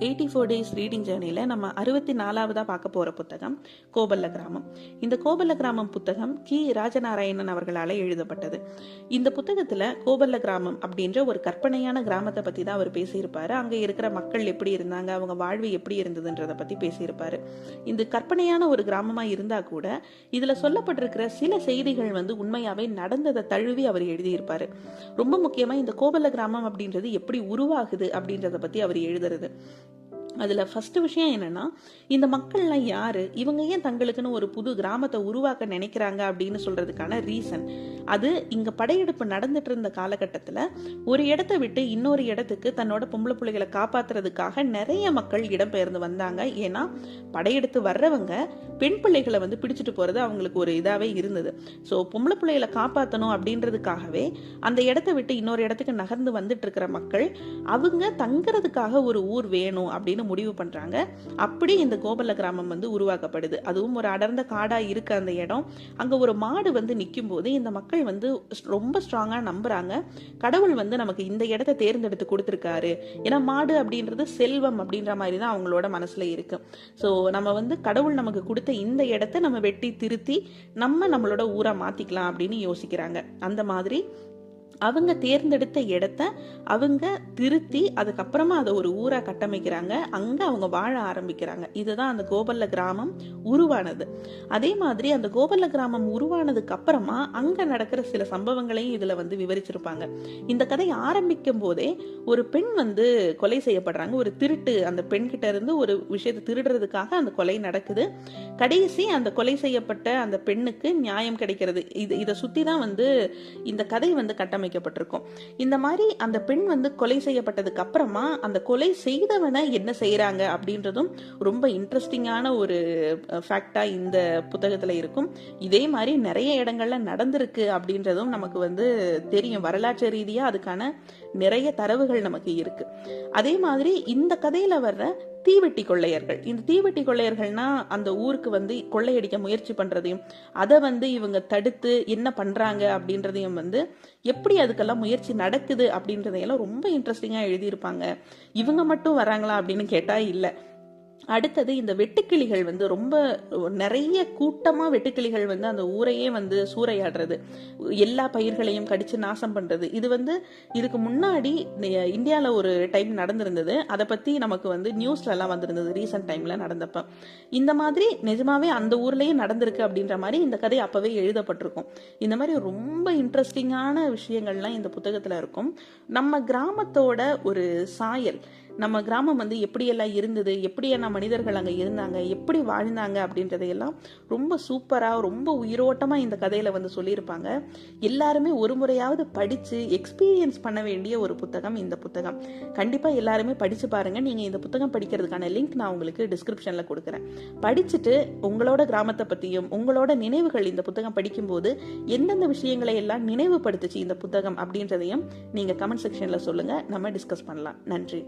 84 days reading ஜேர்னியில் நம்ம 64வதா பார்க்க போகிற புத்தகம் கோபல்ல கிராமம். இந்த கோபல்ல கிராமம் புத்தகம் கி ராஜநாராயணன் அவர்களால் எழுதப்பட்டது. இந்த புத்தகத்தில் கோபல்ல கிராமம் அப்படின்ற ஒரு கற்பனையான கிராமத்தை பற்றி தான் அவர் பேசியிருப்பார். அங்கே இருக்கிற மக்கள் எப்படி இருந்தாங்க, அவங்க வாழ்வு எப்படி இருந்ததுன்றதை பற்றி பேசியிருப்பார். இந்த கற்பனையான ஒரு கிராமமாக இருந்தால் கூட இதில் சொல்லப்பட்டிருக்கிற சில செய்திகள் உண்மையாகவே நடந்ததை தழுவி அவர் எழுதியிருப்பார். ரொம்ப முக்கியமாக இந்த கோபல்ல கிராமம் அப்படின்றது எப்படி உருவாகுது அப்படின்றத பற்றி அவர் எழுதுறது. அதில் ஃபர்ஸ்ட் விஷயம் என்னன்னா, இந்த மக்கள்லாம் யாரு, இவங்க ஏன் தங்களுக்குன்னு ஒரு புது கிராமத்தை உருவாக்க நினைக்கிறாங்க அப்படின்னு சொல்றதுக்கான ரீசன். அது இங்க படையெடுப்பு நடந்துட்டு இருந்த காலகட்டத்தில் ஒரு இடத்தை விட்டு இன்னொரு இடத்துக்கு தன்னோட பொம்பளை பிள்ளைகளை காப்பாத்துறதுக்காக நிறைய மக்கள் இடம்பெயர்ந்து வந்தாங்க. ஏன்னா படையெடுத்து வர்றவங்க பெண் பிள்ளைகளை பிடிச்சிட்டு போறது அவங்களுக்கு ஒரு இதாவே இருந்தது. ஸோ பொம்பளை பிள்ளைகளை காப்பாற்றணும் அப்படின்றதுக்காகவே அந்த இடத்தை விட்டு இன்னொரு இடத்துக்கு நகர்ந்து வந்துட்டு இருக்கிற மக்கள் அவங்க தங்குறதுக்காக ஒரு ஊர் வேணும் அப்படின்னு முடிவு பண்றாங்க. அப்படி இந்த கோபல்ல கிராமம் உருவாக்கப்படுது. அதுவும் ஒரு அடர்ந்த காடா இருக்க அந்த இடம். அங்க ஒரு மாடு நிக்கும் போது இந்த மக்கள் ரொம்ப ஸ்ட்ராங்கா நம்புறாங்க, கடவுள் நமக்கு இந்த இடத்தை தேர்ந்தெடுத்து கொடுத்திருக்காரு. ஏன்னா மாடு அப்படின்றது செல்வம் அப்படின்ற மாதிரி தான் அவங்களோட மனசுல இருக்கு. ஸோ நம்ம கடவுள் நமக்கு கொடுத்த இந்த இடத்தை நம்ம வெட்டி திருத்தி நம்மளோட ஊரை மாத்திக்கலாம் அப்படின்னு யோசிக்கிறாங்க. அந்த மாதிரி அவங்க தேர்ந்தெடுத்த இடத்த அவங்க திருத்தி அதுக்கப்புறமா அதை ஒரு ஊரா கட்டமைக்கிறாங்க. அங்க அவங்க வாழ ஆரம்பிக்கிறாங்க. இதுதான் அந்த கோபல்ல கிராமம் உருவானது. அதே மாதிரி அந்த கோபல்ல கிராமம் உருவானதுக்கு அப்புறமா அங்க நடக்கிற சில சம்பவங்களையும் இதுல விவரிச்சிருப்பாங்க. இந்த கதை ஆரம்பிக்கும் போதே ஒரு பெண் கொலை செய்யப்படுறாங்க. ஒரு திருட்டு, அந்த பெண் கிட்ட இருந்து ஒரு விஷயத்தை திருடுறதுக்காக அந்த கொலை நடக்குது. கடைசி அந்த கொலை செய்யப்பட்ட அந்த பெண்ணுக்கு நியாயம் கிடைக்கிறது. இதை சுத்தி தான் இந்த கதை கட்டமைக்கப்பட்டிருக்கும். இந்த மாதிரி அந்த பெண் கொலை செய்யப்பட்டதுக்கு அப்புறமா அந்த கொலை செய்தவனை என்ன செய்யறாங்க அப்படின்றதும் ரொம்ப இன்ட்ரெஸ்டிங்கான ஒரு ஃபேக்டா இந்த புத்தகத்துல இருக்கும். இதே மாதிரி நிறைய இடங்கள்ல நடந்திருக்கு அப்படின்றதும் நமக்கு தெரியும். வரலாற்று ரீதியா அதுக்கான நிறைய தரவுகள் நமக்கு இருக்கு. அதே மாதிரி இந்த கதையில வர்ற தீவெட்டி கொள்ளையர்கள், இந்த தீவெட்டி கொள்ளையர்கள்னா அந்த ஊருக்கு கொள்ளையடிக்க முயற்சி பண்றதையும் அதை இவங்க தடுத்து என்ன பண்றாங்க அப்படின்றதையும் எப்படி அதுக்கெல்லாம் முயற்சி நடக்குது அப்படின்றதையெல்லாம் ரொம்ப இன்ட்ரெஸ்டிங்கா எழுதியிருப்பாங்க. இவங்க மட்டும் வராங்களா அப்படின்னு கேட்டா இல்ல. அடுத்தது இந்த வெட்டுக்கிளிகள் ரொம்ப நிறைய கூட்டமா வெட்டுக்கிளிகள் அந்த ஊரையே சூறையாடுறது, எல்லா பயிர்களையும் கடிச்சு நாசம் பண்றது. இது இதுக்கு முன்னாடி இந்தியால ஒரு டைம் நடந்திருந்தது. அதை பத்தி நமக்கு நியூஸ்ல எல்லாம் வந்திருந்தது ரீசன்ட் டைம்ல நடந்தப்ப. இந்த மாதிரி நிஜமாவே அந்த ஊர்லயே நடந்திருக்கு அப்படின்ற மாதிரி இந்த கதை அப்பவே எழுதப்பட்டிருக்கும். இந்த மாதிரி ரொம்ப இன்ட்ரெஸ்டிங்கான விஷயங்கள்லாம் இந்த புத்தகத்துல இருக்கும். நம்ம கிராமத்தோட ஒரு சாயல், நம்ம கிராமம் எப்படியெல்லாம் இருந்தது, எப்படியெல்லாம் மனிதர்கள் அங்கே இருந்தாங்க, எப்படி வாழ்ந்தாங்க அப்படின்றதையெல்லாம் ரொம்ப சூப்பராக ரொம்ப உயிரோட்டமா இந்த கதையில சொல்லியிருப்பாங்க. எல்லாருமே ஒரு முறையாவது படிச்சு எக்ஸ்பீரியன்ஸ் பண்ண வேண்டிய ஒரு புத்தகம் இந்த புத்தகம். கண்டிப்பா எல்லாருமே படிச்சு பாருங்க. நீங்க இந்த புத்தகம் படிக்கிறதுக்கான லிங்க் நான் உங்களுக்கு டிஸ்கிரிப்ஷன்ல கொடுக்குறேன். படிச்சுட்டு உங்களோட கிராமத்தை பத்தியும் உங்களோட நினைவுகள் இந்த புத்தகம் படிக்கும்போது எந்தெந்த விஷயங்களை எல்லாம் நினைவுபடுத்துச்சு இந்த புத்தகம் அப்படின்றதையும் நீங்க கமெண்ட் செக்ஷன்ல சொல்லுங்க. நம்ம டிஸ்கஸ் பண்ணலாம். நன்றி.